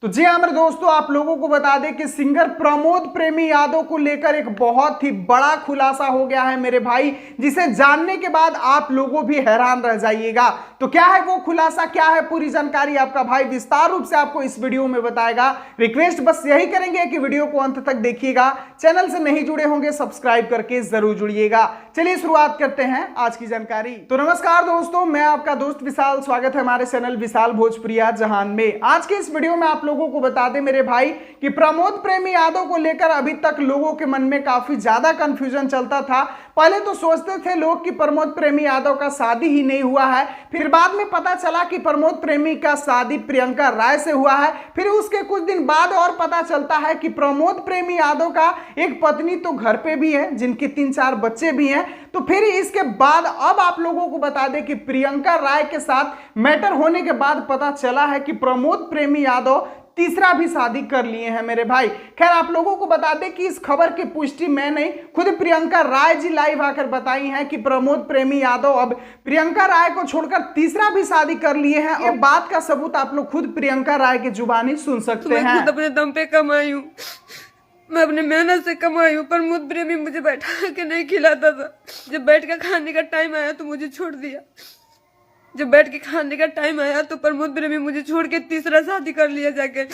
तो जी हाँ मेरे दोस्तों, आप लोगों को बता दें कि सिंगर प्रमोद प्रेमी यादव को लेकर एक बहुत ही बड़ा खुलासा हो गया है मेरे भाई, जिसे जानने के बाद आप लोगों भी हैरान रह जाइएगा। तो क्या है वो खुलासा, क्या है पूरी जानकारी आपका भाई विस्तार रूप से आपको इस वीडियो में बताएगा। रिक्वेस्ट बस यही करेंगे कि वीडियो को अंत तक देखिएगा। चैनल से नहीं जुड़े होंगे सब्सक्राइब करके जरूर जुड़िएगा। चलिए शुरुआत करते हैं आज की जानकारी। तो नमस्कार दोस्तों, मैं आपका दोस्त विशाल, स्वागत है हमारे चैनल विशाल भोजपुरिया जहान में। आज के इस वीडियो में आप लोगों को बता दें मेरे भाई कि प्रमोद प्रेमी यादव को लेकर अभी तक लोगों के मन में काफी ज्यादा कंफ्यूजन चलता था। पहले तो सोचते थे लोग कि प्रमोद प्रेमी यादव का शादी ही नहीं हुआ है, फिर बाद में पता चला कि प्रमोद प्रेमी का शादी प्रियंका राय से हुआ है। फिर उसके कुछ दिन बाद और पता चलता है कि प्रमोद प्रेमी यादव का एक पत्नी तो घर पे भी है, जिनके 3-4 बच्चे भी हैं। तो फिर इसके बाद अब आप लोगों को बता दें कि प्रियंका राय के साथ मैटर होने के बाद पता चला है कि प्रमोद प्रेमी यादव तीसरा भी शादी कर लिए हैं मेरे भाई। खैर आप लोगों को बता दें कि इस खबर की पुष्टि मैं नहीं, खुद प्रियंका राय जी लाइव आकर बताई हैं कि प्रमोद प्रेमी यादव अब प्रियंका राय को छोड़कर तीसरा भी शादी कर लिए हैं। ये बात का सबूत आप लोग खुद प्रियंका राय की जुबानी सुन सकते हैं। खुद अपने दम पे कमाई हूँ, मैं अपने मेहनत से कमाई हूँ। प्रमोद प्रेमी मुझे बैठा के नहीं खिलाता था। जब बैठ के खाने का टाइम आया तो मुझे छोड़ दिया। जब बैठ के खाने का टाइम आया तो प्रमोद प्रेमी मुझे छोड़ के तीसरा शादी कर लिया जाके,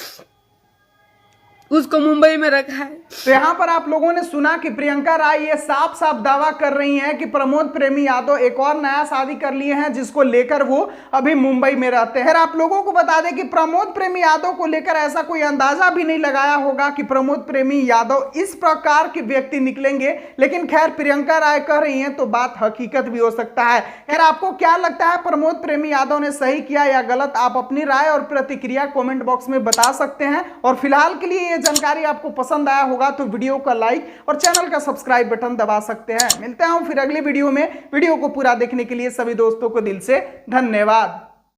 उसको मुंबई में रखा है। तो यहाँ पर आप लोगों ने सुना कि प्रियंका राय ये साफ साफ दावा कर रही हैं कि प्रमोद प्रेमी यादव एक और नया शादी कर लिए हैं, जिसको लेकर वो अभी मुंबई में रहते हैं। आप लोगों को बता दें कि प्रमोद प्रेमी यादव को लेकर ऐसा कोई अंदाजा भी नहीं लगाया होगा कि प्रमोद प्रेमी यादव इस प्रकार के व्यक्ति निकलेंगे, लेकिन खैर प्रियंका राय कह रही हैं तो बात हकीकत भी हो सकता है। खैर आपको क्या लगता है, प्रमोद प्रेमी यादव ने सही किया या गलत? आप अपनी राय और प्रतिक्रिया कमेंट बॉक्स में बता सकते हैं। और फिलहाल के लिए जानकारी आपको पसंद आया होगा तो वीडियो का लाइक और चैनल का सब्सक्राइब बटन दबा सकते हैं। मिलते हैं फिर अगले वीडियो में। वीडियो को पूरा देखने के लिए सभी दोस्तों को दिल से धन्यवाद।